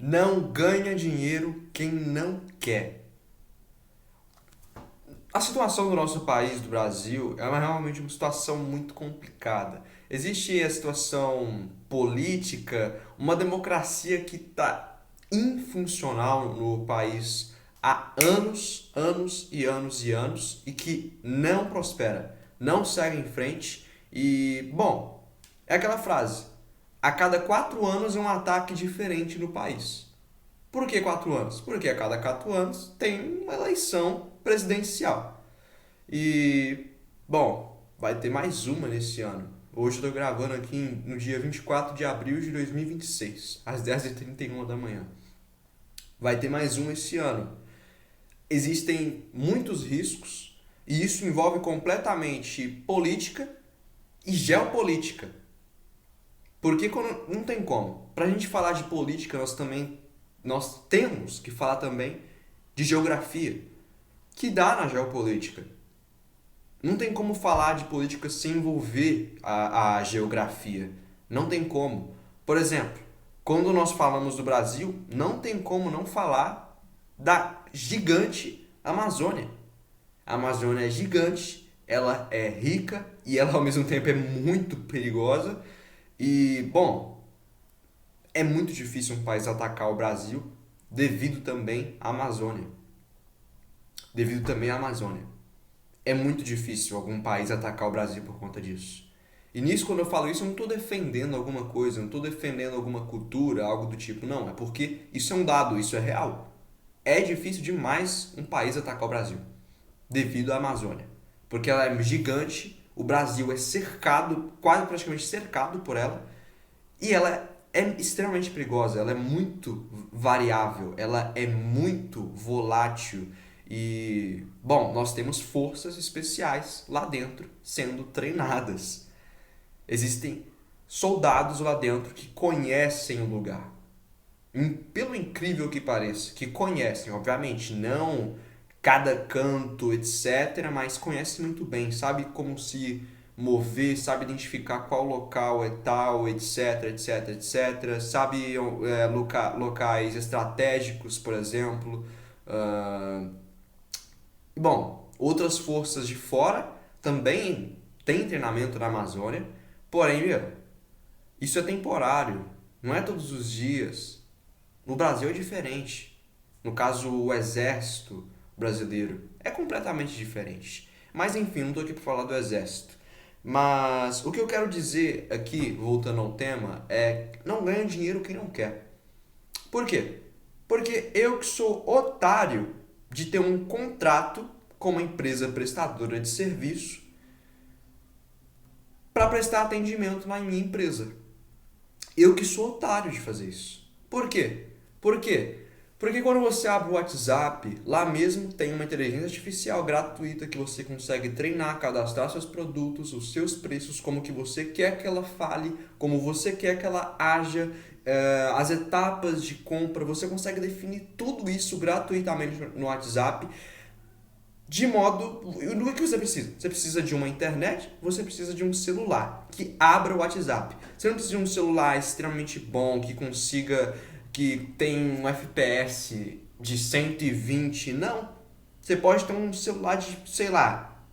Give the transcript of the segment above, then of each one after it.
Não ganha dinheiro quem não quer. A situação do nosso país, do Brasil, realmente uma situação muito complicada. Existe a situação política, uma democracia que está infuncional no país há anos, anos e anos e anos e que não prospera, não segue em frente e, bom, é aquela frase: a cada 4 anos é um ataque diferente no país. Por que 4 anos? Porque a cada 4 anos tem uma eleição presidencial. E, bom, vai ter mais uma nesse ano. Hoje eu estou gravando aqui no dia 24 de abril de 2026, às 10h31 da manhã. Vai ter mais uma esse ano. Existem muitos riscos e isso envolve completamente política e geopolítica. Porque não tem como. Para a gente falar de política, nós temos que falar também de geografia, que dá na geopolítica. Não tem como falar de política sem envolver a geografia. Não tem como. Por exemplo, quando nós falamos do Brasil, não tem como não falar da gigante Amazônia. A Amazônia é gigante, ela é rica e ela ao mesmo tempo é muito perigosa. E, bom, é muito difícil um país atacar o Brasil devido também à Amazônia. Devido também à Amazônia. É muito difícil algum país atacar o Brasil por conta disso. E nisso, quando eu falo isso, eu não estou defendendo alguma coisa, não estou defendendo alguma cultura, algo do tipo. Não, é porque isso é um dado, isso é real. É difícil demais um país atacar o Brasil, devido à Amazônia. Porque ela é gigante, o Brasil é cercado, quase praticamente cercado por ela, e ela é extremamente perigosa, ela é muito variável, ela é muito volátil. E, bom, nós temos forças especiais lá dentro sendo treinadas. Existem soldados lá dentro que conhecem o lugar. Pelo incrível que pareça, que conhecem, obviamente, não cada canto, etc., mas conhecem muito bem, sabe como se mover, sabe identificar qual local é tal, etc, etc, etc, sabe locais estratégicos, por exemplo. Bom, outras forças de fora também têm treinamento na Amazônia, porém, isso é temporário, não é todos os dias. No Brasil é diferente. No caso, o exército brasileiro é completamente diferente. Mas enfim, não estou aqui para falar do exército. Mas o que eu quero dizer aqui, voltando ao tema, é não ganha dinheiro quem não quer. Por quê? Porque eu que sou otário de ter um contrato com uma empresa prestadora de serviço para prestar atendimento na minha empresa. Eu que sou otário de fazer isso. Por quê? Por quê? Porque quando você abre o WhatsApp, lá mesmo tem uma inteligência artificial gratuita que você consegue treinar, cadastrar seus produtos, os seus preços, como que você quer que ela fale, como você quer que ela haja, as etapas de compra, você consegue definir tudo isso gratuitamente no WhatsApp, de modo... O que você precisa? Você precisa de uma internet, você precisa de um celular que abra o WhatsApp. Você não precisa de um celular extremamente bom, que tem um FPS de 120, não. Você pode ter um celular de, sei lá,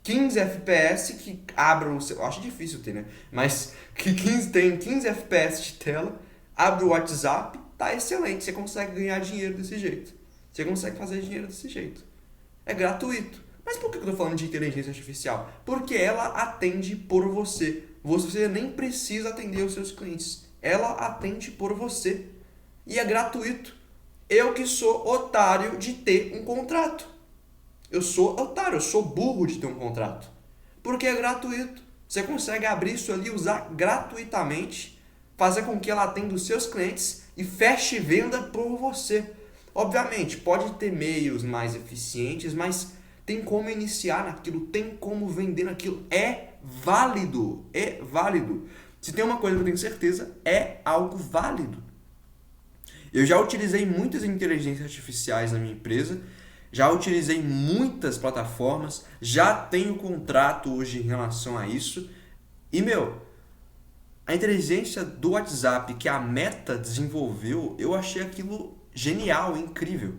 15 FPS que abra o seu... Acho difícil ter, né? Mas que tem 15 FPS de tela, abre o WhatsApp, tá excelente. Você consegue ganhar dinheiro desse jeito. Você consegue fazer dinheiro desse jeito. É gratuito. Mas por que eu tô falando de inteligência artificial? Porque ela atende por você. Você nem precisa atender os seus clientes. Ela atende por você. E é gratuito. Eu que sou otário de ter um contrato. Eu sou otário, eu sou burro de ter um contrato. Porque é gratuito. Você consegue abrir isso ali, usar gratuitamente, fazer com que ela atenda os seus clientes e feche venda por você. Obviamente, pode ter meios mais eficientes, mas tem como iniciar naquilo, tem como vender naquilo. É válido, é válido. Se tem uma coisa que eu tenho certeza, é algo válido. Eu já utilizei muitas inteligências artificiais na minha empresa, já utilizei muitas plataformas, já tenho contrato hoje em relação a isso. E, A inteligência do WhatsApp que a Meta desenvolveu, eu achei aquilo genial, incrível.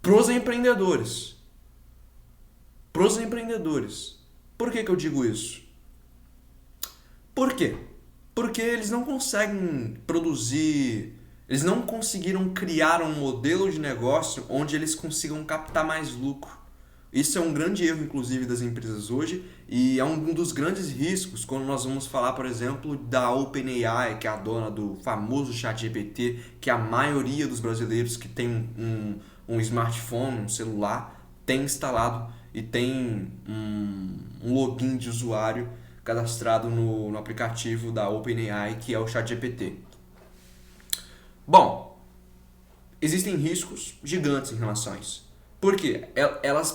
Pros empreendedores. Pros empreendedores. Por que eu digo isso? Por quê? Porque eles não conseguem produzir, eles não conseguiram criar um modelo de negócio onde eles consigam captar mais lucro. Isso é um grande erro, inclusive, das empresas hoje e é um dos grandes riscos quando nós vamos falar, por exemplo, da OpenAI, que é a dona do famoso ChatGPT, que a maioria dos brasileiros que tem um smartphone, um celular, tem instalado e tem um login de usuário cadastrado no aplicativo da OpenAI, que é o ChatGPT. Bom, existem riscos gigantes em relação a isso. Por quê?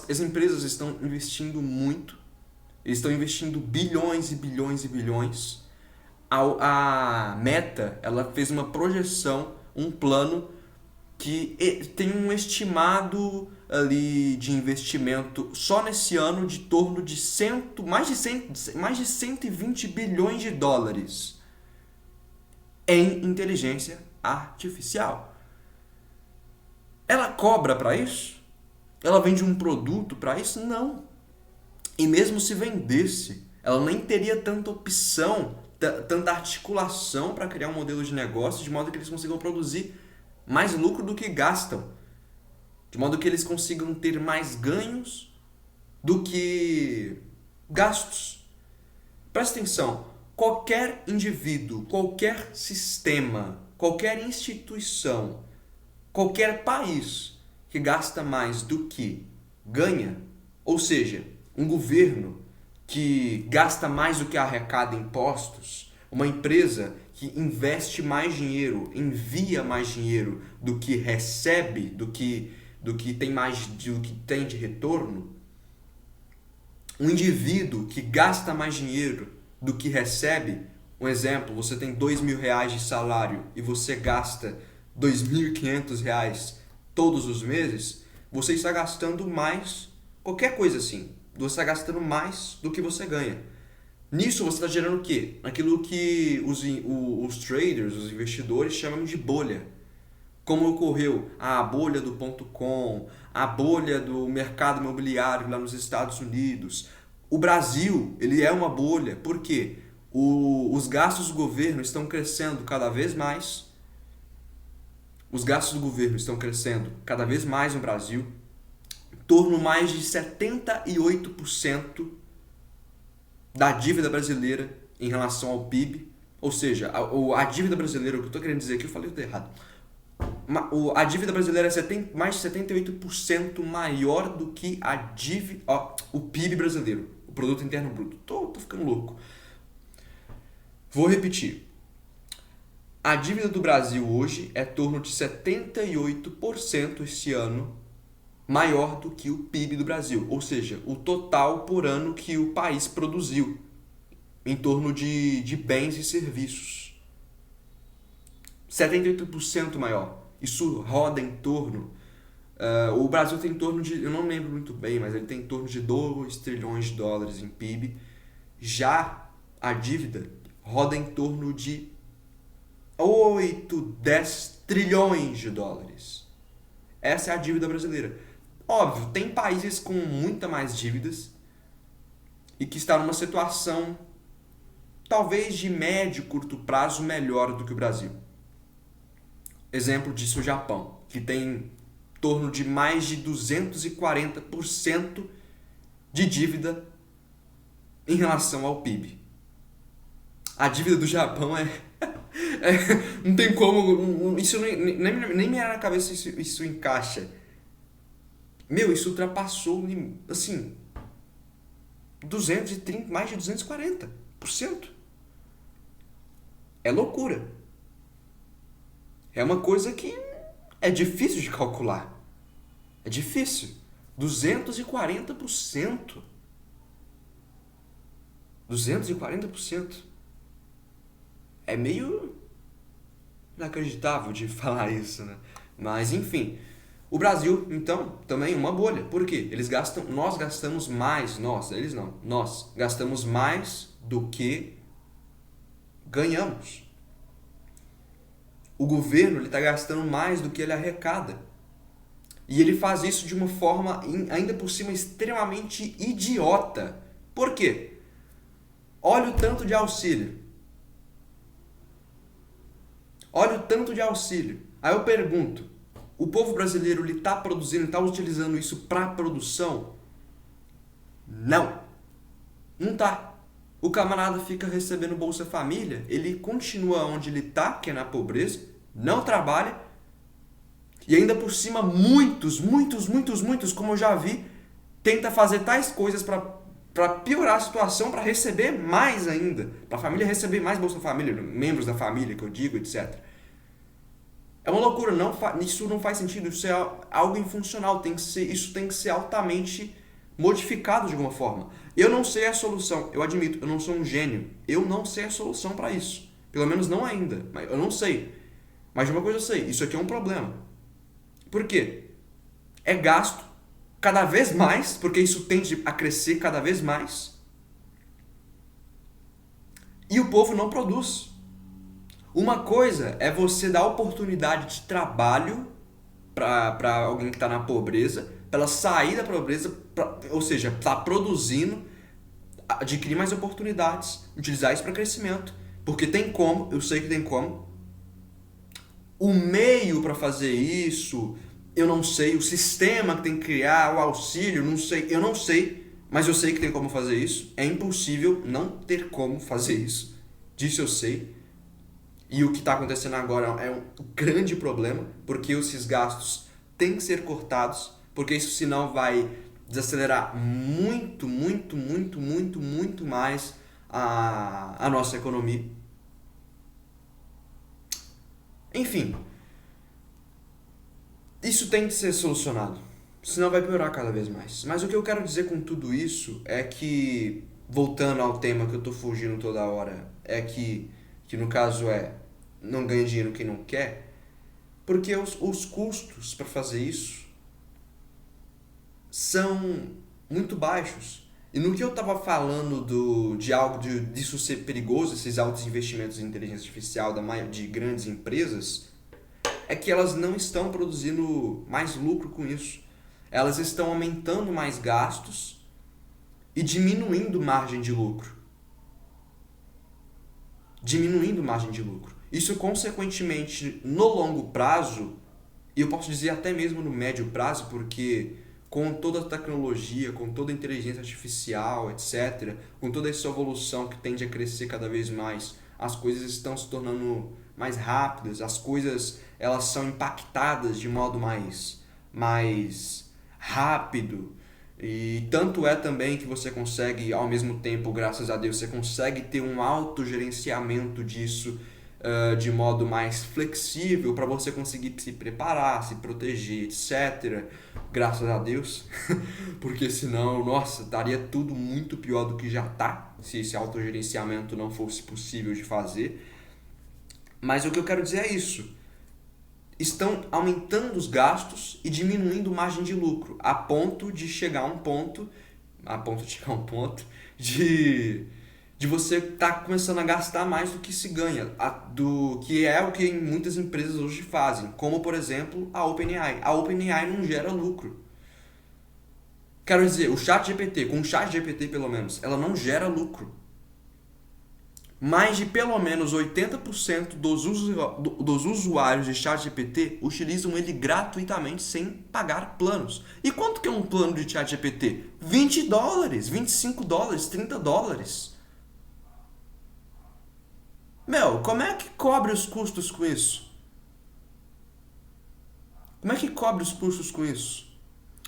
As empresas estão investindo muito, eles estão investindo bilhões e bilhões e bilhões. A Meta, ela fez uma projeção, um plano que tem um estimado ali de investimento só nesse ano de torno de mais de 120 bilhões de dólares em inteligência artificial. Ela cobra para isso? Ela vende um produto para isso? Não. E mesmo se vendesse, ela nem teria tanta opção, tanta articulação para criar um modelo de negócio de modo que eles consigam produzir mais lucro do que gastam. De modo que eles consigam ter mais ganhos do que gastos. Presta atenção, qualquer indivíduo, qualquer sistema, qualquer instituição, qualquer país que gasta mais do que ganha, ou seja, um governo que gasta mais do que arrecada impostos, uma empresa que investe mais dinheiro, envia mais dinheiro do que recebe, do que tem de retorno, um indivíduo que gasta mais dinheiro do que recebe, um exemplo, você tem R$2.000 de salário e você gasta R$2.500 todos os meses, você está gastando mais, qualquer coisa assim, você está gastando mais do que você ganha. Nisso você está gerando o quê? Aquilo que os traders, os investidores chamam de bolha. Como ocorreu a bolha do .com, a bolha do mercado imobiliário lá nos Estados Unidos. O Brasil, ele é uma bolha. Por quê? Os gastos do governo estão crescendo cada vez mais. Os gastos do governo estão crescendo cada vez mais no Brasil. Em torno mais de 78% da dívida brasileira em relação ao PIB. Ou seja, a dívida brasileira, o que eu estou querendo dizer aqui, eu falei tudo errado. A dívida brasileira é mais de 78% maior do que o PIB brasileiro, o Produto Interno Bruto. Tô ficando louco. Vou repetir. A dívida do Brasil hoje é em torno de 78% este ano maior do que o PIB do Brasil, ou seja, o total por ano que o país produziu em torno de bens e serviços. 78% maior. Isso roda em torno... o Brasil tem em torno de... Eu não lembro muito bem, mas ele tem em torno de 2 trilhões de dólares em PIB. Já a dívida roda em torno de 8, 10 trilhões de dólares. Essa é a dívida brasileira. Óbvio, tem países com muita mais dívidas e que estão numa situação talvez de médio e curto prazo melhor do que o Brasil. Exemplo disso, o Japão, que tem em torno de mais de 240% de dívida em relação ao PIB. A dívida do Japão não tem como... Isso nem me era na cabeça isso encaixa. Isso ultrapassou, assim, 230, mais de 240%. É loucura. É uma coisa que é difícil de calcular. É difícil. 240%. 240%. É meio inacreditável de falar isso, né? Mas, enfim. O Brasil, então, também é uma bolha. Por quê? Eles gastamos mais, eles não. Nós gastamos mais do que Ganhamos. O governo está gastando mais do que ele arrecada. E ele faz isso de uma forma, ainda por cima, extremamente idiota. Por quê? Olha o tanto de auxílio. Olha o tanto de auxílio. Aí eu pergunto, o povo brasileiro está produzindo, está utilizando isso para produção? Não. Não tá. O camarada fica recebendo Bolsa Família, ele continua onde ele tá, que é na pobreza, não trabalha, e ainda por cima muitos, como eu já vi, tenta fazer tais coisas para piorar a situação, para receber mais ainda, para a família receber mais Bolsa Família, membros da família que eu digo, etc. É uma loucura, isso não faz sentido, isso é algo infuncional, isso tem que ser altamente modificado de alguma forma. Eu não sei a solução, eu admito, eu não sou um gênio, eu não sei a solução para isso, pelo menos não ainda, eu não sei. Mas de uma coisa eu sei, isso aqui é um problema. Por quê? É gasto cada vez mais, porque isso tende a crescer cada vez mais, e o povo não produz. Uma coisa é você dar oportunidade de trabalho para alguém que está na pobreza, para ela sair da pobreza, ou seja, está produzindo, adquirir mais oportunidades, utilizar isso para crescimento. Porque tem como, eu sei que tem como. O meio para fazer isso, eu não sei. O sistema que tem que criar, o auxílio, eu não sei. Mas eu sei que tem como fazer isso. É impossível não ter como fazer isso. Disso eu sei. E o que está acontecendo agora é um grande problema, porque esses gastos têm que ser cortados, porque isso senão vai desacelerar muito mais a nossa economia. Enfim, isso tem que ser solucionado, senão vai piorar cada vez mais. Mas o que eu quero dizer com tudo isso é que, voltando ao tema que eu estou fugindo toda hora, é que no caso é não ganha dinheiro quem não quer, porque os custos para fazer isso são muito baixos. E no que eu estava falando disso ser perigoso, esses altos investimentos em inteligência artificial de grandes empresas, é que elas não estão produzindo mais lucro com isso. Elas estão aumentando mais gastos e diminuindo margem de lucro. Isso, consequentemente, no longo prazo, e eu posso dizer até mesmo no médio prazo, porque com toda a tecnologia, com toda a inteligência artificial, etc., com toda essa evolução que tende a crescer cada vez mais, as coisas estão se tornando mais rápidas, as coisas elas são impactadas de modo mais rápido. E tanto é também que você consegue, ao mesmo tempo, graças a Deus, você consegue ter um autogerenciamento disso de modo mais flexível para você conseguir se preparar, se proteger, etc. Graças a Deus, porque senão, nossa, estaria tudo muito pior do que já está, se esse autogerenciamento não fosse possível de fazer. Mas o que eu quero dizer é isso. Estão aumentando os gastos e diminuindo margem de lucro, a ponto de chegar a um ponto de você estar começando a gastar mais do que se ganha, do que é o que muitas empresas hoje fazem, como por exemplo a OpenAI. A OpenAI não gera lucro. Quero dizer, com o ChatGPT pelo menos, ela não gera lucro. Mais de pelo menos 80% dos usuários de ChatGPT utilizam ele gratuitamente sem pagar planos. E quanto que é um plano de ChatGPT? $20, $25, $30. Como é que cobre os custos com isso?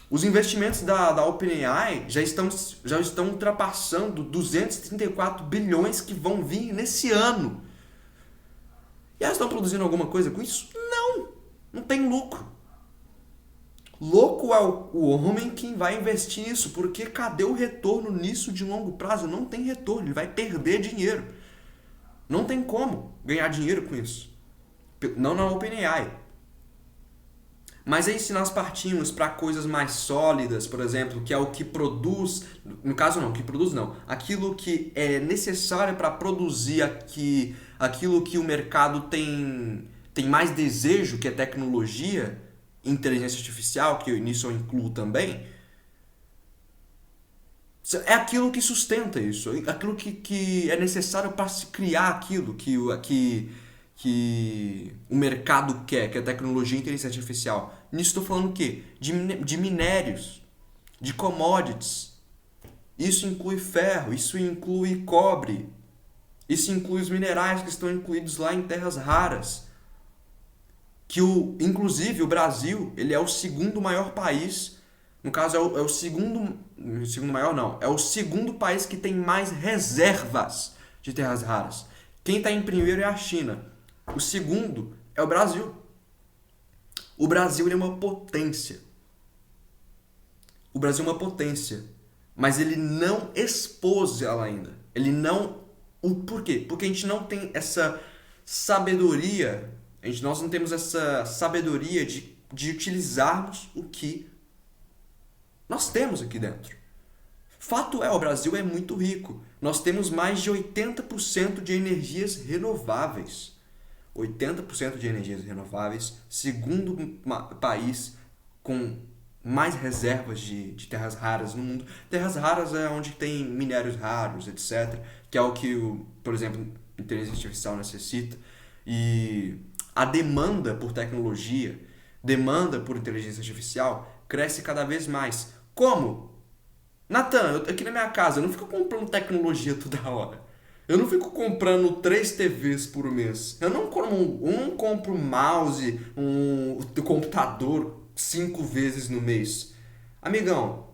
Os investimentos da OpenAI já estão ultrapassando 234 bilhões que vão vir nesse ano. E elas estão produzindo alguma coisa com isso? Não tem lucro. Louco é o homem que vai investir nisso, porque cadê o retorno nisso de longo prazo? Não tem retorno, ele vai perder dinheiro. Não tem como ganhar dinheiro com isso. Não na OpenAI. Mas aí se nós partimos para coisas mais sólidas, por exemplo, que é o que produz, no caso não, o que produz não, aquilo que é necessário para produzir aquilo que o mercado tem mais desejo, que é tecnologia, inteligência artificial, que nisso eu incluo também, é aquilo que sustenta isso, é aquilo que é necessário para se criar aquilo que o mercado quer, que é a tecnologia e inteligência artificial. Nisso estou falando o quê? De minérios, de commodities. Isso inclui ferro, isso inclui cobre, isso inclui os minerais que estão incluídos lá em terras raras. Inclusive o Brasil, ele é o segundo maior país, no caso é o segundo maior não, é o segundo país que tem mais reservas de terras raras. Quem está em primeiro é a China. O segundo é o Brasil. O Brasil ele é uma potência. O Brasil é uma potência. Mas ele não expôs ela ainda. Ele não. Por quê? Porque a gente não tem essa sabedoria. Nós não temos essa sabedoria de utilizarmos o que nós temos aqui dentro. Fato é, o Brasil é muito rico. Nós temos mais de 80% de energias renováveis. 80% de energias renováveis, segundo país com mais reservas de terras raras no mundo. Terras raras é onde tem minérios raros, etc. Que é o que, por exemplo, a inteligência artificial necessita. E a demanda por tecnologia, demanda por inteligência artificial, cresce cada vez mais. Como? Natan, aqui na minha casa, eu não fico comprando tecnologia toda hora. Eu não fico comprando 3 TVs por mês. Eu não compro mouse, um computador 5 vezes no mês. Amigão,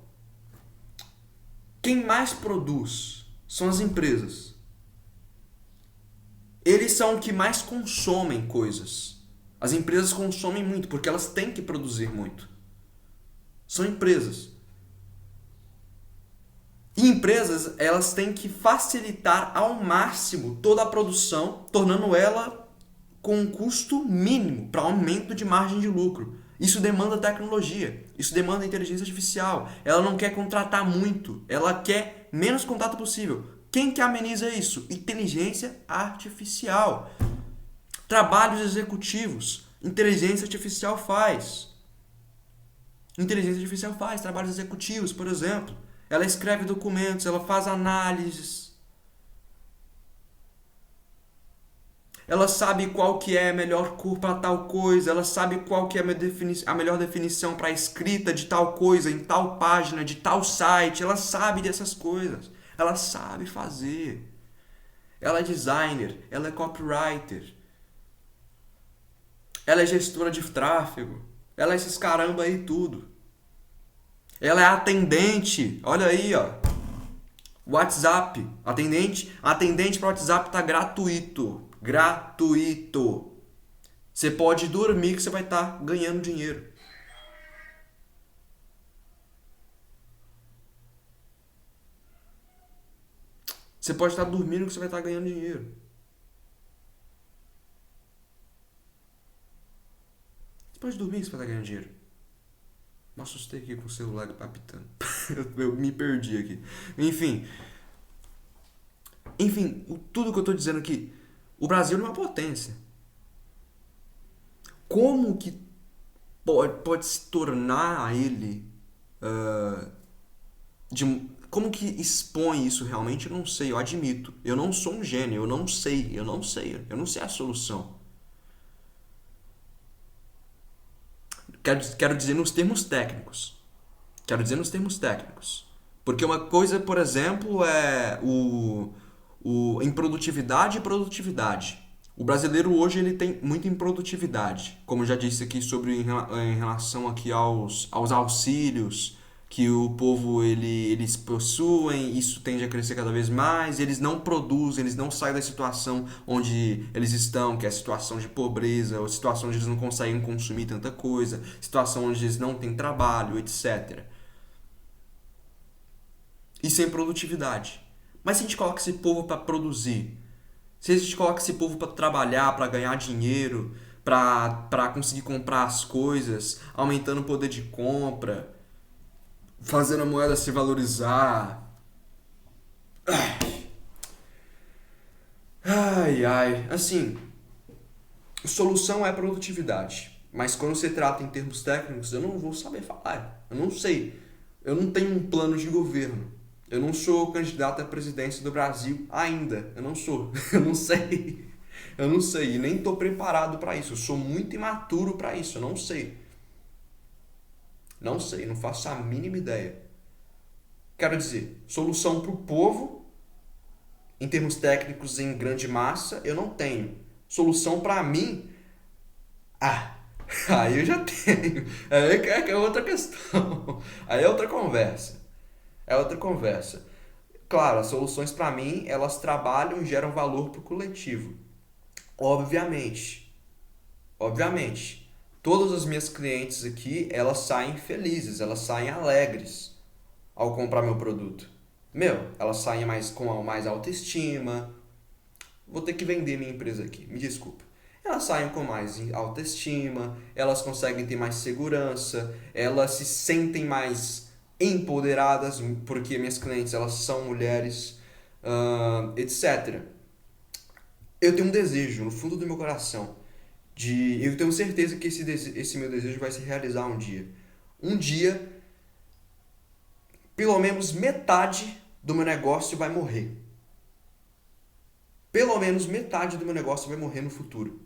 quem mais produz são as empresas. Eles são o que mais consomem coisas. As empresas consomem muito porque elas têm que produzir muito. São empresas. E empresas, elas têm que facilitar ao máximo toda a produção, tornando ela com um custo mínimo para aumento de margem de lucro. Isso demanda tecnologia, isso demanda inteligência artificial. Ela não quer contratar muito, ela quer menos contato possível. Quem que ameniza isso? Inteligência artificial. Trabalhos executivos, inteligência artificial faz. Inteligência artificial faz trabalhos executivos, por exemplo. Ela escreve documentos, ela faz análises. Ela sabe qual que é a melhor cor para tal coisa, ela sabe qual que é a melhor definição para a escrita de tal coisa, em tal página, de tal site. Ela sabe dessas coisas. Ela sabe fazer. Ela é designer, ela é copywriter. Ela é gestora de tráfego. Ela é esses caramba aí tudo. Ela é atendente. Olha aí, ó. WhatsApp. Atendente para WhatsApp tá gratuito. Gratuito. Você pode dormir que você vai estar ganhando dinheiro. Você pode estar dormindo que você vai estar ganhando dinheiro. Você pode dormir que você vai estar ganhando dinheiro. Me assustei aqui com o celular apitando. Eu me perdi aqui. Enfim, tudo que eu estou dizendo aqui. O Brasil é uma potência. Como que pode se tornar ele... como que expõe isso realmente? Eu não sei, eu admito. Eu não sou um gênio, eu não sei a solução. Quero dizer nos termos técnicos. Porque uma coisa, por exemplo, é improdutividade e produtividade. O brasileiro hoje ele tem muita improdutividade. Como eu já disse aqui em relação aqui aos auxílios que o povo eles possuem, isso tende a crescer cada vez mais, eles não produzem, eles não saem da situação onde eles estão, que é a situação de pobreza, ou situação onde eles não conseguem consumir tanta coisa, situação onde eles não têm trabalho, etc. Isso é improdutividade. Mas se a gente coloca esse povo para produzir, se a gente coloca esse povo para trabalhar, para ganhar dinheiro, para conseguir comprar as coisas, aumentando o poder de compra, fazendo a moeda se valorizar. Ai, ai. Assim, solução é produtividade. Mas quando se trata em termos técnicos, eu não vou saber falar. Eu não sei. Eu não tenho um plano de governo. Eu não sou candidato à presidência do Brasil ainda. Eu não sou. Eu não sei. Eu não sei. E nem estou preparado para isso. Eu sou muito imaturo para isso. Eu não sei. Não sei. Não faço a mínima ideia. Quero dizer, solução para o povo, em termos técnicos em grande massa, eu não tenho. Solução para mim, aí eu já tenho. Aí é outra questão. Aí é outra conversa. É outra conversa. Claro, as soluções para mim, elas trabalham e geram valor para o coletivo. Obviamente. Obviamente. Todas as minhas clientes aqui, elas saem felizes, elas saem alegres ao comprar meu produto. Elas saem mais com mais autoestima. Vou ter que vender minha empresa aqui, me desculpa. Elas saem com mais autoestima, elas conseguem ter mais segurança, elas se sentem mais empoderadas, porque minhas clientes elas são mulheres, etc. Eu tenho um desejo no fundo do meu coração eu tenho certeza que esse meu desejo vai se realizar um dia. Um dia, pelo menos metade do meu negócio vai morrer. Pelo menos metade do meu negócio vai morrer no futuro.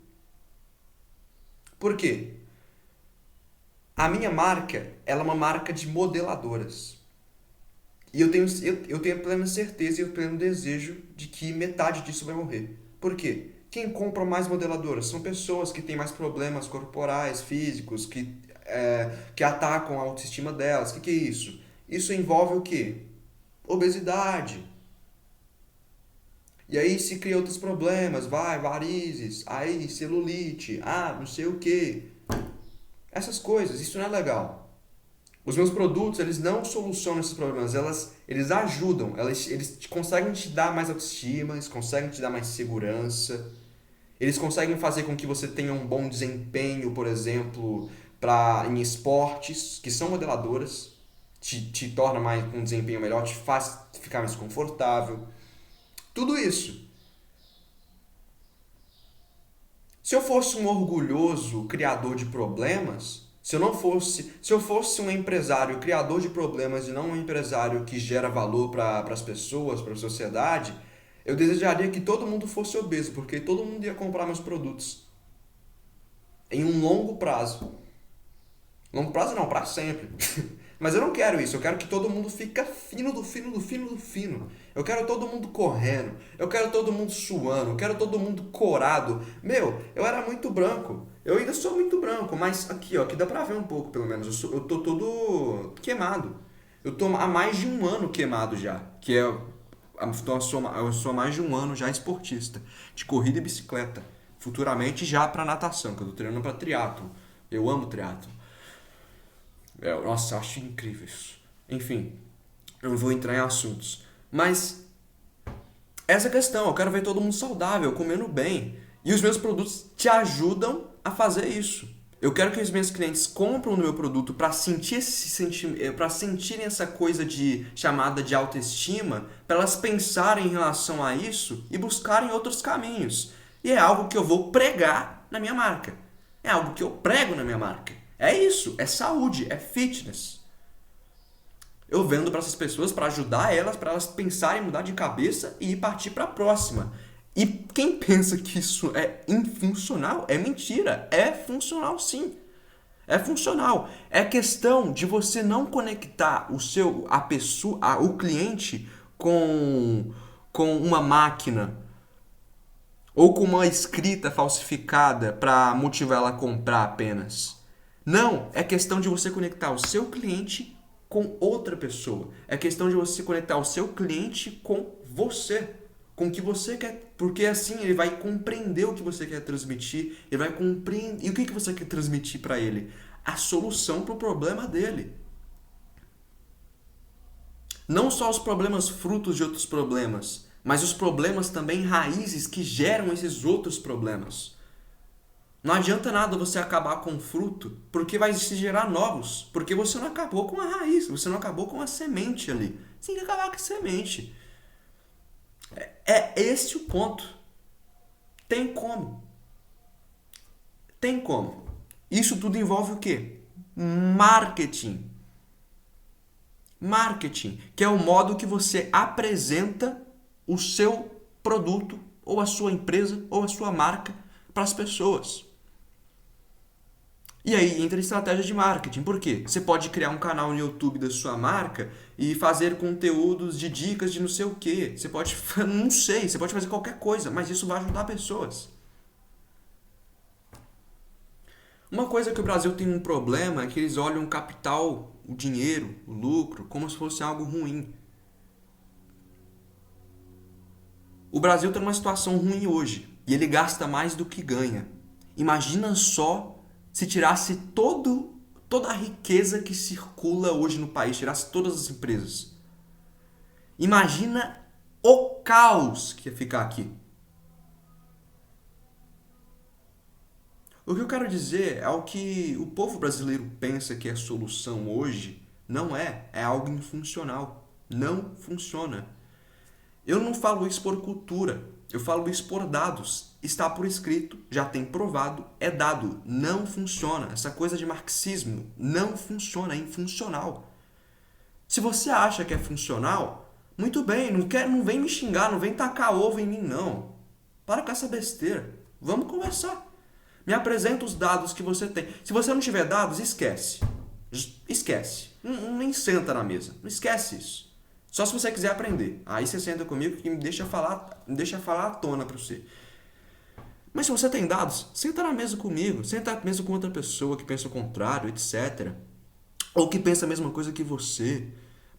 Por quê? A minha marca, ela é uma marca de modeladoras. E eu tenho a plena certeza e o pleno desejo de que metade disso vai morrer. Por quê? Quem compra mais modeladoras são pessoas que têm mais problemas corporais, físicos, que atacam a autoestima delas. O que é isso? Isso envolve o quê? Obesidade. E aí se cria outros problemas, varizes, aí celulite, não sei o quê. Essas coisas, isso não é legal. Os meus produtos, eles não solucionam esses problemas, eles ajudam, eles conseguem te dar mais autoestima, eles conseguem te dar mais segurança, eles conseguem fazer com que você tenha um bom desempenho, por exemplo, em esportes, que são modeladoras, te torna mais um desempenho melhor, te faz ficar mais confortável. Tudo isso. Se eu fosse um orgulhoso criador de problemas, se eu fosse um empresário criador de problemas e não um empresário que gera valor para as pessoas, para a sociedade, eu desejaria que todo mundo fosse obeso, porque todo mundo ia comprar meus produtos em um longo prazo. Longo prazo não, para sempre. Mas eu não quero isso, eu quero que todo mundo fique fino do fino do fino do fino. Eu quero todo mundo correndo, eu quero todo mundo suando, eu quero todo mundo corado. Eu era muito branco, eu ainda sou muito branco, mas aqui, ó, aqui dá pra ver um pouco pelo menos. Eu tô todo queimado. Eu tô há mais de um ano queimado já, eu sou há mais de um ano já esportista, de corrida e bicicleta. Futuramente já pra natação, que eu tô treinando pra triatlon. Eu amo triatlon. Nossa, eu acho incrível isso. Enfim, eu não vou entrar em assuntos. Mas essa questão, eu quero ver todo mundo saudável, comendo bem. E os meus produtos te ajudam a fazer isso. Eu quero que os meus clientes compram no meu produto para sentirem essa coisa chamada de autoestima, para elas pensarem em relação a isso e buscarem outros caminhos. E é algo que eu vou pregar na minha marca. É algo que eu prego na minha marca. É isso, é saúde, é fitness. Eu vendo para essas pessoas para ajudar elas, para elas pensarem, mudar de cabeça e partir para a próxima. E quem pensa que isso é infuncional é mentira. É funcional sim. É funcional. É questão de você não conectar o cliente com uma máquina ou com uma escrita falsificada para motivar ela a comprar apenas. Não, é questão de você conectar o seu cliente com outra pessoa. É questão de você conectar o seu cliente com você, com o que você quer, porque assim ele vai compreender o que você quer transmitir, ele vai compreender. E o que você quer transmitir para ele? A solução para o problema dele. Não só os problemas frutos de outros problemas, mas os problemas também raízes que geram esses outros problemas. Não adianta nada você acabar com o fruto, porque vai se gerar novos. Porque você não acabou com a raiz, você não acabou com a semente ali. Você tem que acabar com a semente. É este o ponto. Tem como. Tem como. Isso tudo envolve o quê? Marketing. Marketing, que é o modo que você apresenta o seu produto, ou a sua empresa, ou a sua marca para as pessoas. E aí entra a estratégia de marketing. Por quê? Você pode criar um canal no YouTube da sua marca e fazer conteúdos de dicas de não sei o quê. Você pode, não sei, você pode fazer qualquer coisa, mas isso vai ajudar pessoas. Uma coisa que o Brasil tem um problema é que eles olham o capital, o dinheiro, o lucro, como se fosse algo ruim. O Brasil está numa situação ruim hoje e ele gasta mais do que ganha. Imagina só se tirasse toda a riqueza que circula hoje no país, tirasse todas as empresas. Imagina o caos que ia ficar aqui. O que eu quero dizer é o que o povo brasileiro pensa que é a solução hoje. Não é, é algo infuncional. Não funciona. Eu não falo isso por cultura, eu falo isso por dados. Está por escrito, já tem provado, é dado. Não funciona. Essa coisa de marxismo não funciona, é infuncional. Se você acha que é funcional, muito bem, não vem me xingar, não vem tacar ovo em mim, não. Para com essa besteira. Vamos conversar. Me apresenta os dados que você tem. Se você não tiver dados, esquece. Esquece. Nem senta na mesa. Não esquece isso. Só se você quiser aprender. Aí você senta comigo e me deixa falar à tona para você. Mas se você tem dados, senta na mesa comigo. Senta na mesa com outra pessoa que pensa o contrário, etc. Ou que pensa a mesma coisa que você.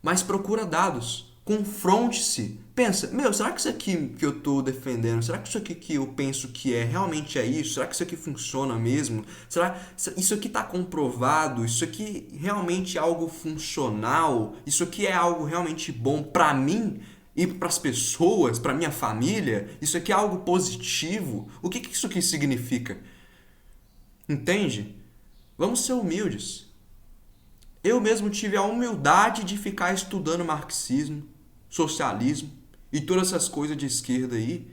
Mas procura dados. Confronte-se. Pensa, será que isso aqui que eu estou defendendo, será que isso aqui que eu penso que realmente é isso? Será que isso aqui funciona mesmo? Será que isso aqui está comprovado? Isso aqui realmente é algo funcional? Isso aqui é algo realmente bom para mim e para as pessoas, para minha família? Isso aqui é algo positivo? O que isso aqui significa? Entende? Vamos ser humildes. Eu mesmo tive a humildade de ficar estudando marxismo, socialismo e todas essas coisas de esquerda aí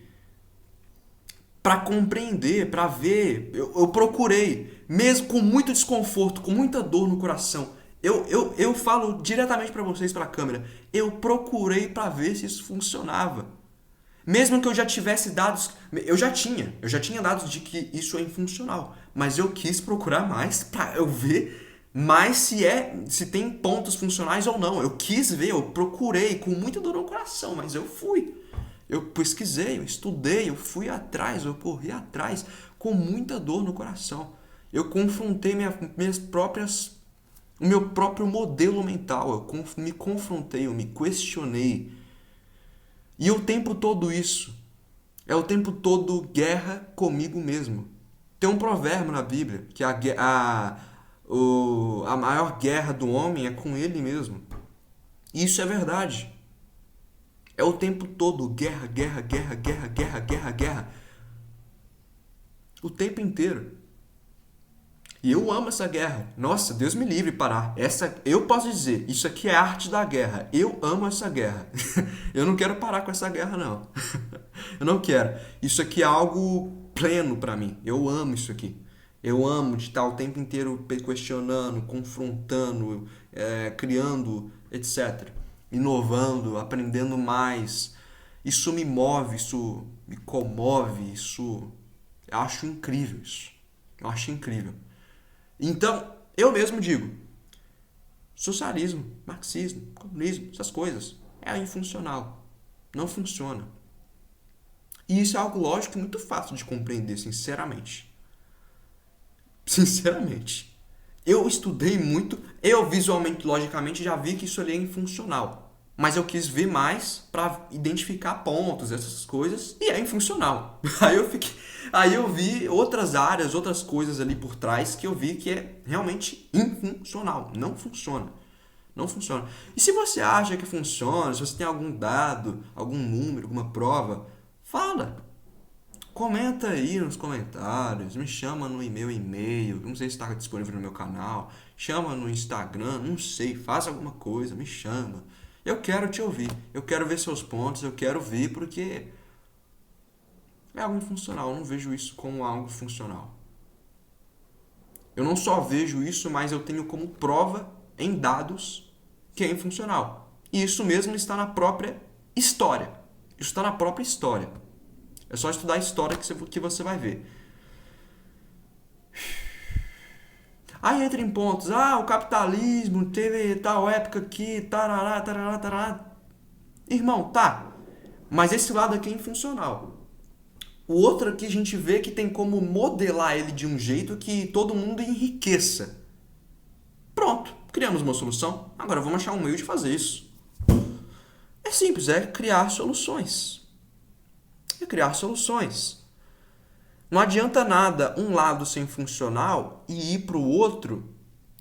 para compreender, para ver. Eu procurei, mesmo com muito desconforto, com muita dor no coração. Eu falo diretamente para vocês, para a câmera. Eu procurei para ver se isso funcionava. Mesmo que eu já tivesse dados, eu já tinha dados de que isso é infuncional, mas eu quis procurar mais para eu ver mais se tem pontos funcionais ou não. Eu quis ver, eu procurei com muita dor no coração, mas eu fui. Eu pesquisei, eu estudei, eu fui atrás, eu corri atrás com muita dor no coração. Eu confrontei o meu próprio modelo mental, eu me confrontei, eu me questionei. E o tempo todo isso é o tempo todo guerra comigo mesmo. Tem um provérbio na Bíblia que a maior guerra do homem é com ele mesmo. E isso é verdade. É o tempo todo guerra, guerra, guerra, guerra, guerra, guerra, guerra. O tempo inteiro. E eu amo essa guerra. Nossa, Deus me livre parar. Eu posso dizer, isso aqui é a arte da guerra. Eu amo essa guerra. Eu não quero parar com essa guerra, não. Eu não quero. Isso aqui é algo pleno pra mim. Eu amo isso aqui. Eu amo de estar o tempo inteiro questionando, confrontando, criando, etc. Inovando, aprendendo mais. Isso me move, isso me comove, isso... Eu acho incrível isso. Eu acho incrível. Então, eu mesmo digo, socialismo, marxismo, comunismo, essas coisas, é infuncional. Não funciona. E isso é algo lógico e muito fácil de compreender, sinceramente. Sinceramente. Eu estudei muito, eu visualmente, logicamente, já vi que isso ali é infuncional. Mas eu quis ver mais para identificar pontos, essas coisas, e é infuncional. Aí eu vi outras áreas, outras coisas ali por trás que eu vi que é realmente infuncional. Não funciona. Não funciona. E se você acha que funciona, se você tem algum dado, algum número, alguma prova, fala. comenta aí nos comentários, me chama no e-mail, não sei se está disponível no meu canal, chama no Instagram, não sei, faça alguma coisa, me chama. Eu quero te ouvir, eu quero ver seus pontos, eu quero ver porque é algo infuncional, eu não vejo isso como algo funcional. Eu não só vejo isso, mas eu tenho como prova em dados que é infuncional. E isso mesmo está na própria história. Isso está na própria história. É só estudar a história que você vai ver. Aí entra em pontos. O capitalismo teve tal época aqui, tarará, tarará, tarará. Irmão, tá. Mas esse lado aqui é infuncional. O outro aqui a gente vê que tem como modelar ele de um jeito que todo mundo enriqueça. Pronto, criamos uma solução. Agora vamos achar um meio de fazer isso. É simples, é criar soluções. É criar soluções. Não adianta nada um lado ser funcional e ir para o outro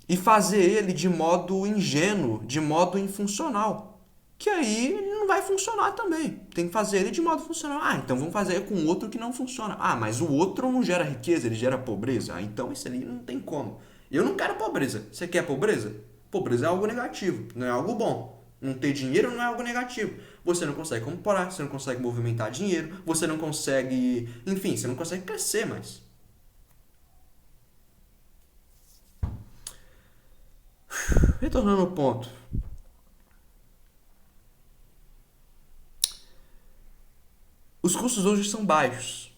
e fazer ele de modo ingênuo, de modo infuncional. Que aí não vai funcionar também. Tem que fazer ele de modo funcional. Então vamos fazer com outro que não funciona. Mas o outro não gera riqueza, ele gera pobreza. Então isso ali não tem como. Eu não quero pobreza. Você quer pobreza? Pobreza é algo negativo, não é algo bom. Não ter dinheiro não é algo negativo. Você não consegue comprar, você não consegue movimentar dinheiro, você não consegue... Enfim, você não consegue crescer mais. Retornando ao ponto. Os custos hoje são baixos.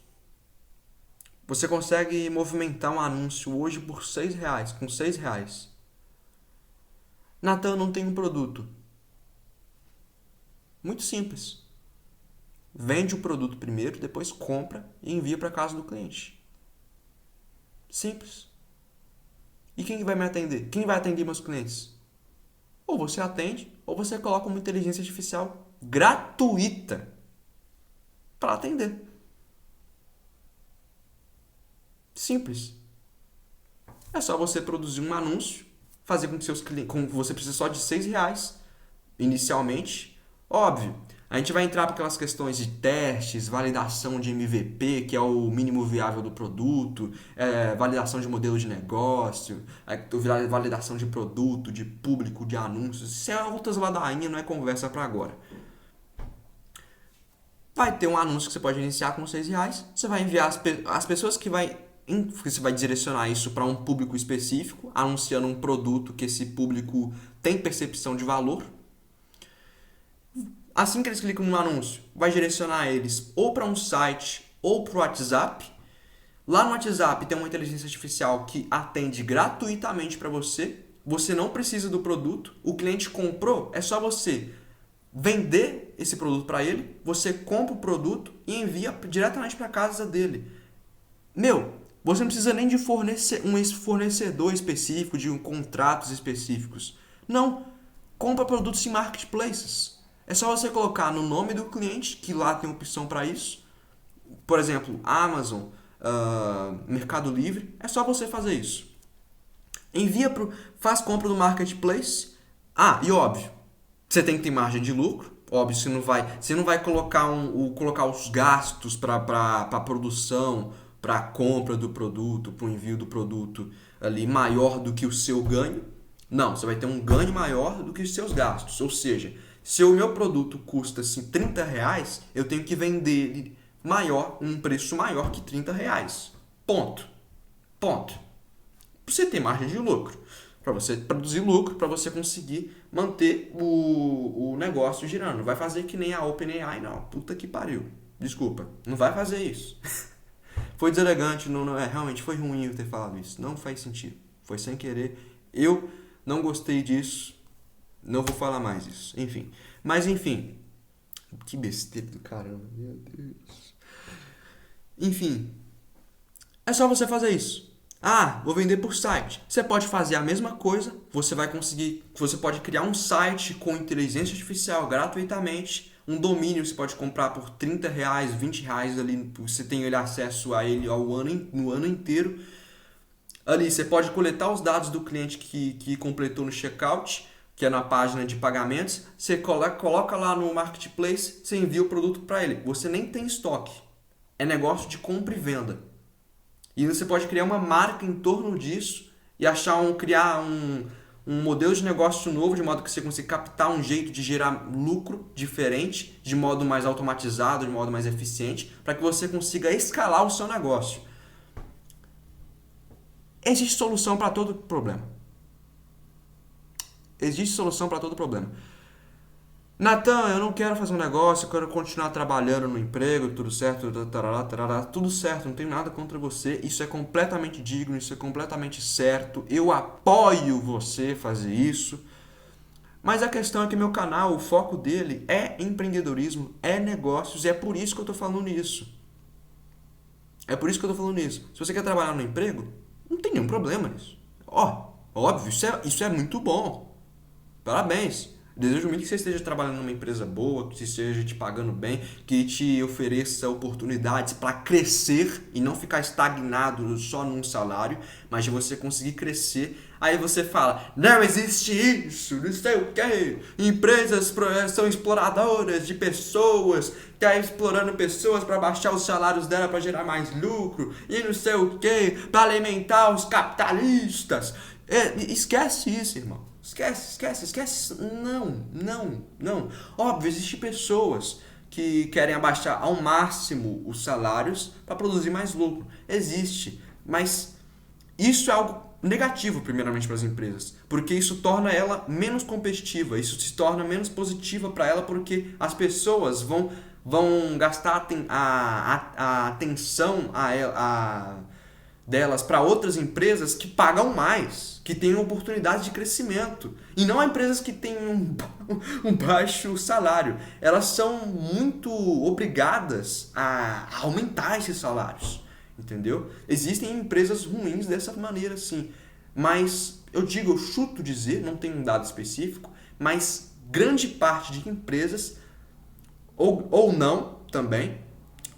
Você consegue movimentar um anúncio hoje por R$6, com R$6. Natan, não tem um produto. Muito simples. Vende o produto primeiro, depois compra e envia para casa do cliente. Simples. E quem vai me atender? Quem vai atender meus clientes? Ou você atende, ou você coloca uma inteligência artificial gratuita para atender. Simples. É só você produzir um anúncio, fazer com que seus clientes... Você precisa só de R$6 inicialmente. Óbvio, a gente vai entrar para aquelas questões de testes, validação de MVP, que é o mínimo viável do produto, validação de modelo de negócio, validação de produto, de público, de anúncios. Isso é outras ladainhas, não é conversa para agora. Vai ter um anúncio que você pode iniciar com R$6. Você vai enviar as pessoas que você vai direcionar isso para um público específico, anunciando um produto que esse público tem percepção de valor. Assim que eles clicam no anúncio, vai direcionar eles ou para um site ou para o WhatsApp. Lá no WhatsApp tem uma inteligência artificial que atende gratuitamente para você. Você não precisa do produto. O cliente comprou, é só você vender esse produto para ele. Você compra o produto e envia diretamente para a casa dele. Você não precisa nem de um fornecedor específico, de contratos específicos. Não. Compra produtos em marketplaces. É só você colocar no nome do cliente, que lá tem opção para isso. Por exemplo, Amazon, Mercado Livre. É só você fazer isso. Faz compra no marketplace. E óbvio, você tem que ter margem de lucro. Óbvio, você não vai colocar os gastos para a produção, para a compra do produto, para o envio do produto ali maior do que o seu ganho. Não, você vai ter um ganho maior do que os seus gastos. Ou seja, se o meu produto custa assim, R$30, eu tenho que vender ele um preço maior que R$30. Ponto. Para você ter margem de lucro. Para você produzir lucro, para você conseguir manter o negócio girando. Não vai fazer que nem a OpenAI, não. Puta que pariu. Desculpa, não vai fazer isso. Foi deselegante, realmente foi ruim eu ter falado isso. Não faz sentido. Foi sem querer. Eu não gostei disso. Não vou falar mais isso. Enfim. Que besteira do caramba. Meu Deus. Enfim. É só você fazer isso. Vou vender por site. Você pode fazer a mesma coisa. Você pode criar um site com inteligência artificial gratuitamente. Um domínio você pode comprar por R$30, R$20 ali. Você tem acesso a ele no ano inteiro. Ali você pode coletar os dados do cliente que completou no checkout, que é na página de pagamentos. Você coloca lá no marketplace, você envia o produto para ele. Você nem tem estoque. é negócio de compra e venda. E você pode criar uma marca em torno disso e criar um modelo de negócio novo, de modo que você consiga captar um jeito de gerar lucro diferente, de modo mais automatizado, de modo mais eficiente, para que você consiga escalar o seu negócio. Existe solução para todo problema. Existe solução para todo problema. Natan, eu não quero fazer um negócio, eu quero continuar trabalhando no emprego, tudo certo, tarará, tarará, tudo certo, não tenho nada contra você, isso é completamente digno, isso é completamente certo, eu apoio você fazer isso, mas a questão é que meu canal, o foco dele é empreendedorismo, é negócios, e é por isso que eu tô falando isso. É por isso que eu tô falando isso. Se você quer trabalhar no emprego, não tem nenhum problema nisso. Óbvio, isso é muito bom. Parabéns. Desejo muito que você esteja trabalhando numa empresa boa, que esteja te pagando bem, que te ofereça oportunidades para crescer e não ficar estagnado só num salário, mas de você conseguir crescer. Aí você fala, não existe isso, não sei o quê. Empresas são exploradoras de pessoas, tá explorando pessoas para baixar os salários dela para gerar mais lucro e não sei o quê, para alimentar os capitalistas. Esquece isso, irmão. Esquece. Não. Óbvio, existem pessoas que querem abaixar ao máximo os salários para produzir mais lucro. Existe. Mas isso é algo negativo, primeiramente, para as empresas. Porque isso torna ela menos competitiva. Isso se torna menos positiva para ela porque as pessoas vão gastar a atenção delas para outras empresas que pagam mais, que têm oportunidade de crescimento. E não empresas que têm um baixo salário. Elas são muito obrigadas a aumentar esses salários. Entendeu? Existem empresas ruins dessa maneira, sim. Mas eu chuto dizer, não tenho um dado específico, mas grande parte de empresas, ou não também,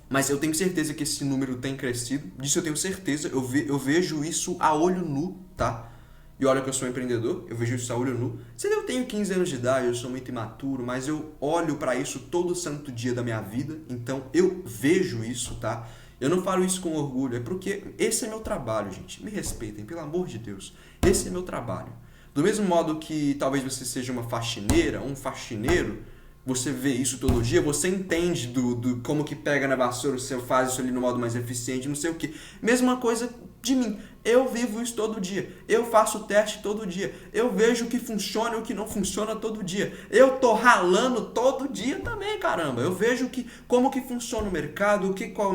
mas eu tenho certeza que esse número tem crescido. Disso eu tenho certeza. Eu vejo isso a olho nu, tá? E olha que eu sou empreendedor, eu vejo isso a olho nu. Eu tenho 15 anos de idade, eu sou muito imaturo, mas eu olho pra isso todo santo dia da minha vida. Então eu vejo isso, tá? Eu não falo isso com orgulho, é porque esse é meu trabalho, gente. Me respeitem, pelo amor de Deus. Esse é meu trabalho. Do mesmo modo que talvez você seja uma faxineira, um faxineiro, você vê isso todo dia, você entende do como que pega na vassoura, você faz isso ali no modo mais eficiente, não sei o que. Mesma coisa de mim. Eu vivo isso todo dia. Eu faço o teste todo dia. Eu vejo o que funciona e o que não funciona todo dia. Eu tô ralando todo dia também, caramba. Eu vejo como que funciona o mercado, qual é o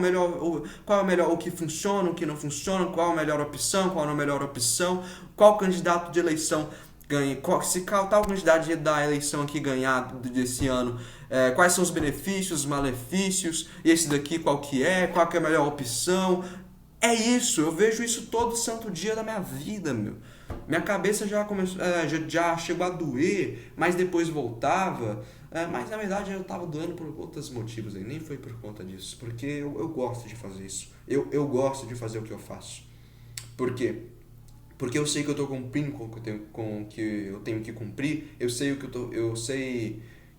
melhor, o que funciona, o que não funciona, qual a melhor opção, qual não é a melhor opção, qual candidato de eleição ganha, se tal quantidade da eleição aqui ganhar desse ano, quais são os benefícios, os malefícios, esse daqui qual que é a melhor opção. É isso, eu vejo isso todo santo dia da minha vida, meu. Minha cabeça já começou, já chegou a doer, mas depois voltava. Mas na verdade eu tava doendo por outros motivos aí, nem foi por conta disso, porque eu gosto de fazer isso. Eu gosto de fazer o que eu faço. Por quê? Porque eu sei que eu estou cumprindo com o que eu tenho que cumprir, eu sei que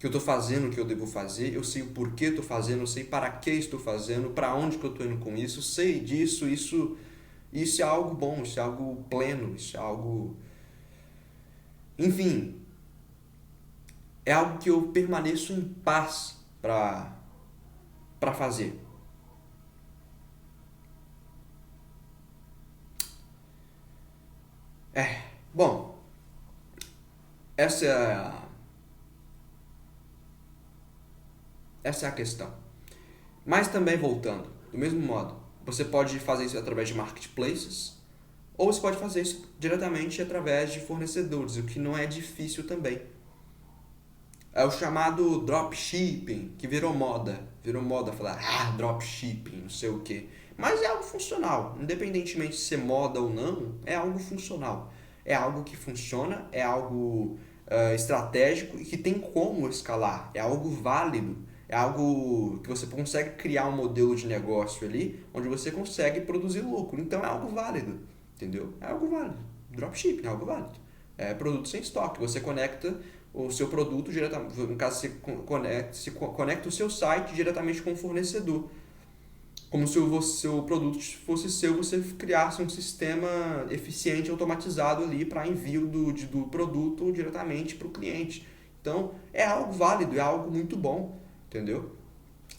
eu estou fazendo o que eu devo fazer, eu sei o porquê estou fazendo, eu sei para que estou fazendo, para onde que eu estou indo com isso, eu sei disso, isso é algo bom, isso é algo pleno, isso é algo... Enfim, é algo que eu permaneço em paz para fazer. Bom, essa é a questão. Mas também voltando, do mesmo modo, você pode fazer isso através de marketplaces ou você pode fazer isso diretamente através de fornecedores, o que não é difícil também. É o chamado dropshipping, que virou moda. Virou moda falar, dropshipping, não sei o quê. Mas é algo funcional, independentemente de ser moda ou não, é algo funcional. É algo que funciona, é algo estratégico e que tem como escalar. É algo válido, é algo que você consegue criar um modelo de negócio ali, onde você consegue produzir lucro. Então é algo válido, entendeu? É algo válido. Dropshipping é algo válido. É produto sem estoque. Você conecta o seu produto diretamente, no caso você conecta o seu site diretamente com o fornecedor. Como se o seu produto fosse seu, você criasse um sistema eficiente, automatizado ali para envio do produto diretamente para o cliente. Então, é algo válido, é algo muito bom, entendeu?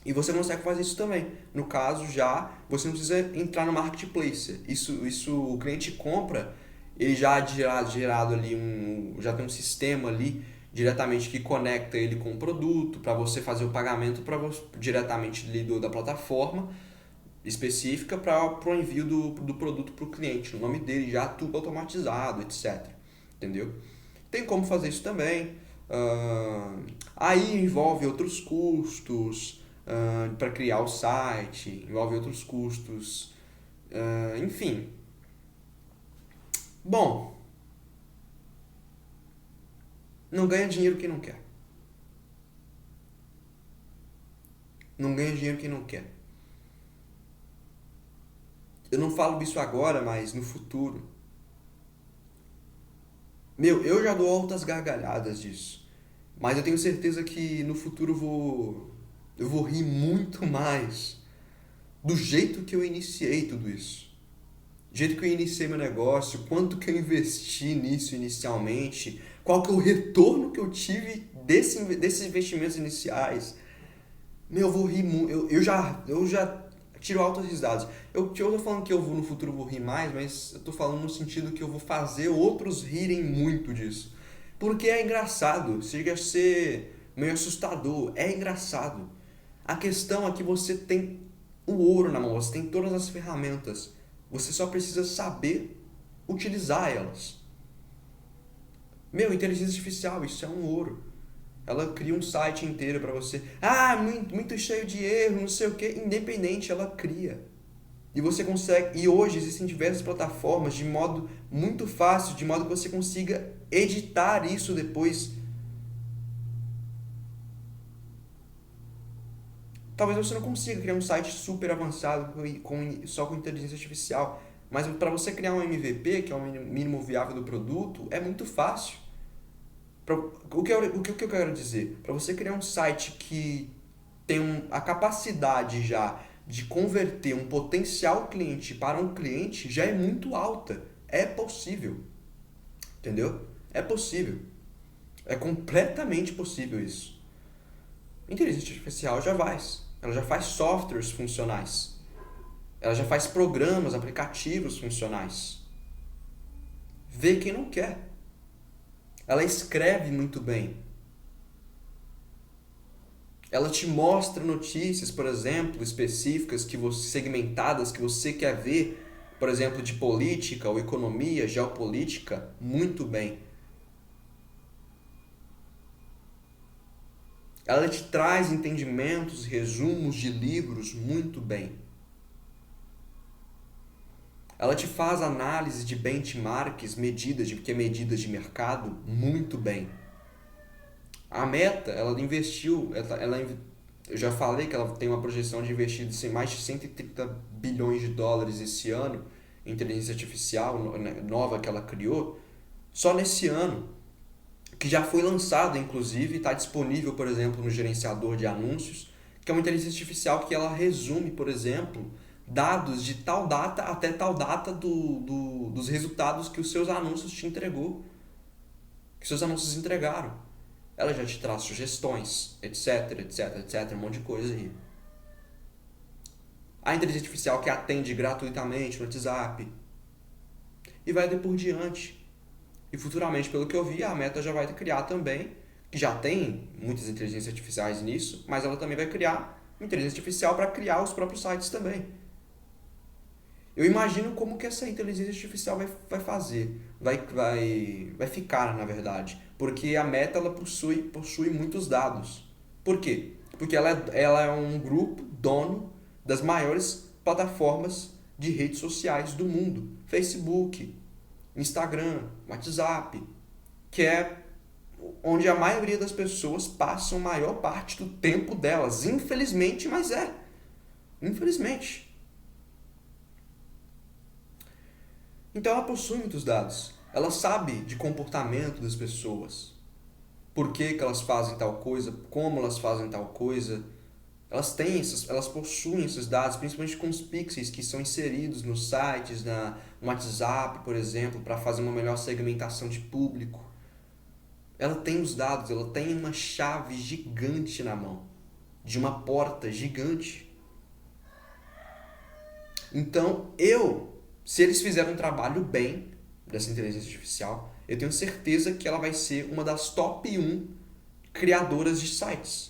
E você consegue fazer isso também. No caso, já você não precisa entrar no marketplace. Isso o cliente compra, ele já é gerado ali já tem um sistema ali diretamente que conecta ele com o produto para você fazer o pagamento diretamente ali da plataforma específica para o envio do produto para o cliente. O nome dele já tudo automatizado, etc. Entendeu? Tem como fazer isso também. Aí envolve outros custos para criar o site, envolve outros custos, enfim. Bom, não ganha dinheiro quem não quer. Não ganha dinheiro quem não quer. Eu não falo isso agora, mas no futuro. Meu, eu já dou altas gargalhadas disso. Mas eu tenho certeza que no futuro eu vou rir muito mais do jeito que eu iniciei tudo isso. Do jeito que eu iniciei meu negócio, quanto que eu investi nisso inicialmente, qual que é o retorno que eu tive desses investimentos iniciais. Meu, eu vou rir muito. Eu já tiro altas risadas. Eu tô falando que no futuro vou rir mais, mas eu tô falando no sentido que eu vou fazer outros rirem muito disso. Porque é engraçado, chega a ser meio assustador, é engraçado. A questão é que você tem o ouro na mão, você tem todas as ferramentas. Você só precisa saber utilizar elas. Meu, inteligência artificial, isso é um ouro. Ela cria um site inteiro para você. Ah, muito cheio de erro, não sei o que. Independente, ela cria. E você consegue. E hoje existem diversas plataformas de modo muito fácil, de modo que você consiga editar isso depois. Talvez você não consiga criar um site super avançado só com inteligência artificial. Mas para você criar um MVP, que é o mínimo viável do produto, é muito fácil. O que eu quero dizer? Para você criar um site que tem a capacidade já de converter um potencial cliente para um cliente, já é muito alta. É possível. Entendeu? É possível. É completamente possível isso. A inteligência artificial já faz. Ela já faz softwares funcionais. Ela já faz programas, aplicativos funcionais. Vê quem não quer. Ela escreve muito bem. Ela te mostra notícias, por exemplo, específicas, segmentadas, que você quer ver, por exemplo, de política ou economia, geopolítica, muito bem. Ela te traz entendimentos, resumos de livros muito bem. Ela te faz análise de benchmarks, medidas de mercado, muito bem. A Meta, ela investiu, eu já falei que ela tem uma projeção de investir em mais de 130 bilhões de dólares esse ano em inteligência artificial nova que ela criou, só nesse ano, que já foi lançado, inclusive, está disponível, por exemplo, no gerenciador de anúncios, que é uma inteligência artificial que ela resume, por exemplo, dados de tal data até tal data dos resultados que os seus anúncios te entregou, que seus anúncios entregaram. Ela já te traz sugestões, etc, etc, etc, um monte de coisa aí. A inteligência artificial que atende gratuitamente no WhatsApp. E vai por diante. E futuramente, pelo que eu vi, a Meta já vai criar também, que já tem muitas inteligências artificiais nisso, mas ela também vai criar uma inteligência artificial para criar os próprios sites também. Eu imagino como que essa inteligência artificial vai fazer, vai ficar, na verdade. Porque a Meta ela possui muitos dados. Por quê? Porque ela é um grupo dono das maiores plataformas de redes sociais do mundo. Facebook, Instagram, WhatsApp, que é onde a maioria das pessoas passam a maior parte do tempo delas. Infelizmente, mas é. Infelizmente. Então ela possui muitos dados. Ela sabe de comportamento das pessoas. Por que elas fazem tal coisa, como elas fazem tal coisa, Elas possuem esses dados, principalmente com os pixels que são inseridos nos sites, no WhatsApp, por exemplo, para fazer uma melhor segmentação de público. Ela tem os dados, ela tem uma chave gigante na mão, de uma porta gigante. Então, se eles fizerem um trabalho bem dessa inteligência artificial, eu tenho certeza que ela vai ser uma das top 1 criadoras de sites.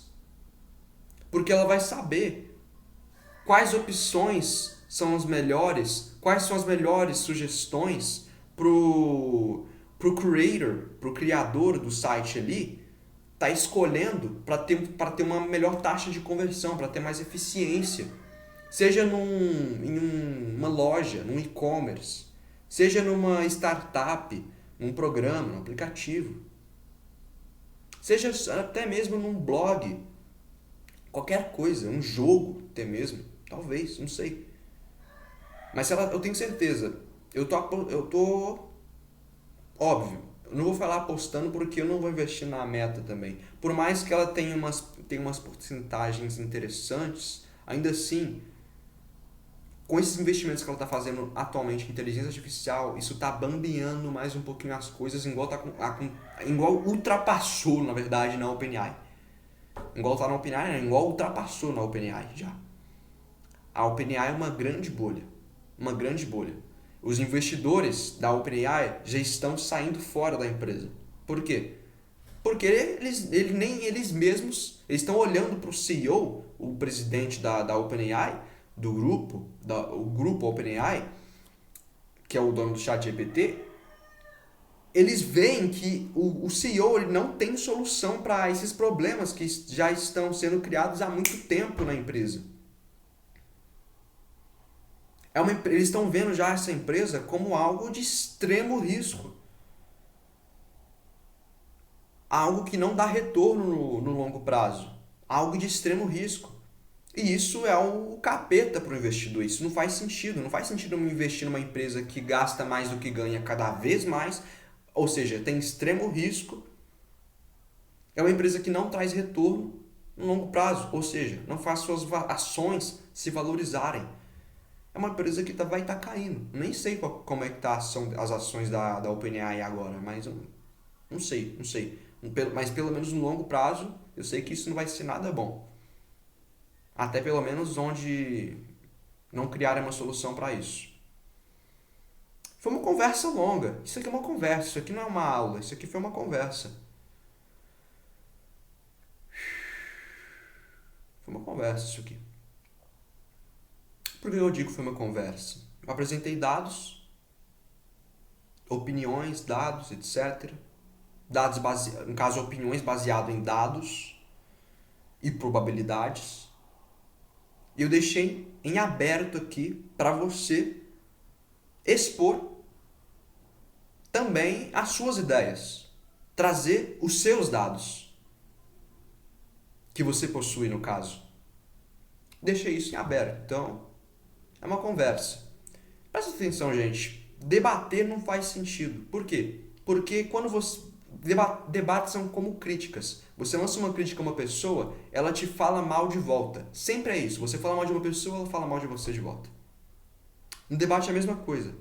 Porque ela vai saber quais opções são as melhores, quais são as melhores sugestões pro creator, pro criador do site ali, tá escolhendo para ter uma melhor taxa de conversão, para ter mais eficiência. Seja em uma loja, num e-commerce, seja numa startup, num programa, num aplicativo, seja até mesmo num blog, qualquer coisa, um jogo até mesmo, talvez, não sei. Mas eu tenho certeza, eu tô óbvio, eu não vou falar apostando porque eu não vou investir na Meta também. Por mais que ela tenha umas porcentagens interessantes, ainda assim, com esses investimentos que ela está fazendo atualmente em inteligência artificial, isso está bambeando mais um pouquinho as coisas, igual ultrapassou, na verdade, na OpenAI. Igual tá na OpenAI, igual ultrapassou na OpenAI já. A OpenAI é uma grande bolha. Uma grande bolha. Os investidores da OpenAI já estão saindo fora da empresa. Por quê? Porque nem eles mesmos estão olhando para o CEO, o presidente da OpenAI, do grupo, o grupo OpenAI, que é o dono do ChatGPT, eles veem que o CEO ele não tem solução para esses problemas que já estão sendo criados há muito tempo na empresa. Eles estão vendo já essa empresa como algo de extremo risco. Algo que não dá retorno no longo prazo. Algo de extremo risco. E isso é o capeta para o investidor. Isso não faz sentido. Não faz sentido eu investir numa empresa que gasta mais do que ganha cada vez mais. Ou seja, tem extremo risco. É uma empresa que não traz retorno no longo prazo. Ou seja, não faz suas ações se valorizarem. É uma empresa que vai estar caindo. Nem sei como é que tá as ações da OpenAI agora, mas não sei. Mas pelo menos no longo prazo, eu sei que isso não vai ser nada bom. Até pelo menos onde não criarem uma solução para isso. Foi uma conversa longa. Isso aqui é uma conversa, isso aqui não é uma aula, isso aqui foi uma conversa. Foi uma conversa isso aqui. Por que eu digo que foi uma conversa? Eu apresentei dados, opiniões, dados, etc. No caso, opiniões baseadas em dados e probabilidades. E eu deixei em aberto aqui para você expor também as suas ideias. Trazer os seus dados que você possui no caso. Deixei isso em aberto. Então, é uma conversa. Presta atenção, gente. Debater não faz sentido. Por quê? Porque quando você... Debates são como críticas. Você lança uma crítica a uma pessoa, ela te fala mal de volta. Sempre é isso. Você fala mal de uma pessoa, ela fala mal de você de volta. No debate é a mesma coisa.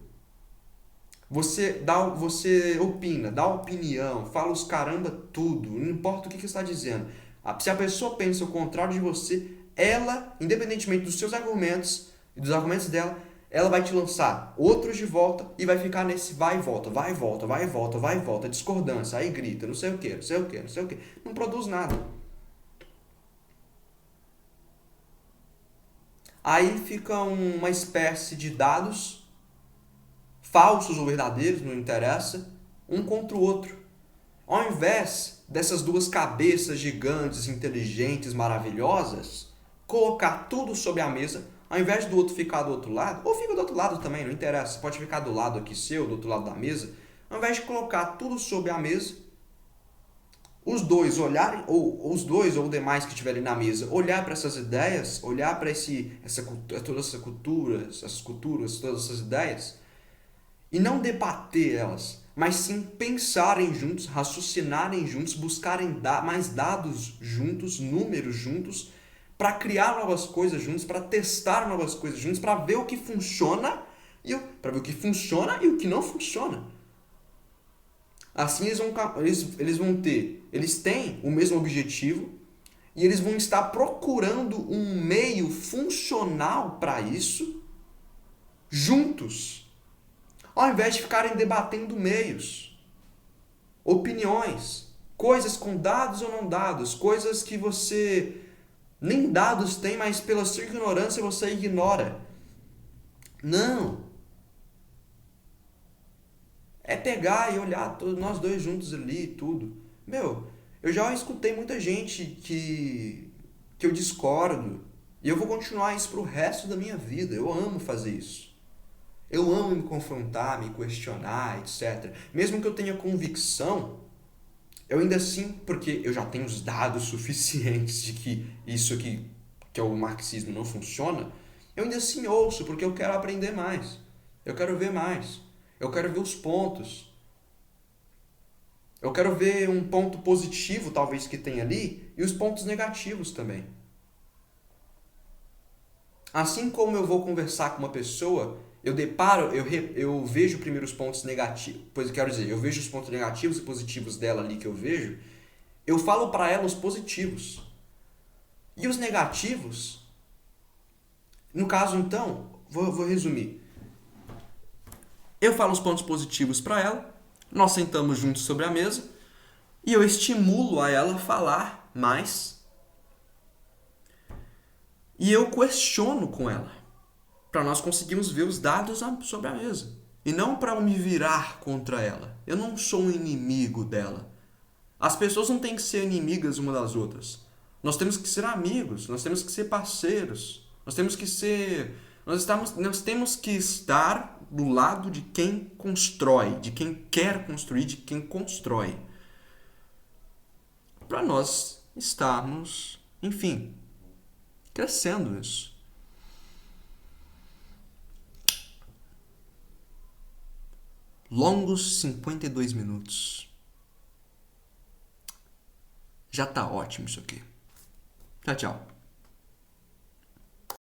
Você opina, dá opinião, fala os caramba tudo. Não importa o que você está dizendo. Se a pessoa pensa o contrário de você, ela, independentemente dos seus argumentos e dos argumentos dela, ela vai te lançar outros de volta e vai ficar nesse vai e volta, vai e volta, vai e volta, vai e volta, discordância, aí grita, não sei o que, não sei o que, não sei o que. Não produz nada. Aí fica uma espécie de dados, falsos ou verdadeiros, não interessa, um contra o outro. Ao invés dessas duas cabeças gigantes, inteligentes, maravilhosas, colocar tudo sobre a mesa, ao invés do outro ficar do outro lado, ou fica do outro lado também, não interessa, pode ficar do lado aqui seu, do outro lado da mesa, ao invés de colocar tudo sobre a mesa, os dois olharem, ou os dois ou demais que estiverem na mesa, olhar para essas ideias, olhar para todas essas culturas, todas essas ideias, e não debater elas, mas sim pensarem juntos, raciocinarem juntos, buscarem mais dados juntos, números juntos, para criar novas coisas juntos, para testar novas coisas juntos, para ver o que funciona e o que não funciona. Assim eles têm o mesmo objetivo e eles vão estar procurando um meio funcional para isso juntos, ao invés de ficarem debatendo meios, opiniões, coisas com dados ou não dados, coisas que você nem dados tem, mas pela sua ignorância você ignora. Não. É pegar e olhar nós dois juntos ali e tudo. Eu já escutei muita gente que eu discordo. E eu vou continuar isso pro resto da minha vida. Eu amo fazer isso. Eu amo me confrontar, me questionar, etc. Mesmo que eu tenha convicção, eu ainda assim, porque eu já tenho os dados suficientes de que isso aqui, que é o marxismo, não funciona, eu ainda assim ouço, porque eu quero aprender mais. Eu quero ver mais. Eu quero ver os pontos. Eu quero ver um ponto positivo, talvez, que tem ali, e os pontos negativos também. Assim como eu vou conversar com uma pessoa, eu vejo primeiro os pontos negativos, pois eu quero dizer, eu vejo os pontos negativos e positivos dela ali que eu vejo, eu falo para ela os positivos. E os negativos, no caso então, vou resumir. Eu falo os pontos positivos para ela, nós sentamos juntos sobre a mesa e eu estimulo a ela a falar mais. E eu questiono com ela, para nós conseguirmos ver os dados sobre a mesa. E não para eu me virar contra ela. Eu não sou um inimigo dela. As pessoas não têm que ser inimigas uma das outras. Nós temos que ser amigos, nós temos que ser parceiros, nós temos que estar do lado de quem constrói, de quem quer construir, de quem constrói. Para nós estarmos, enfim, crescendo isso. Longos 52 minutos. Já tá ótimo isso aqui. Tchau, tchau.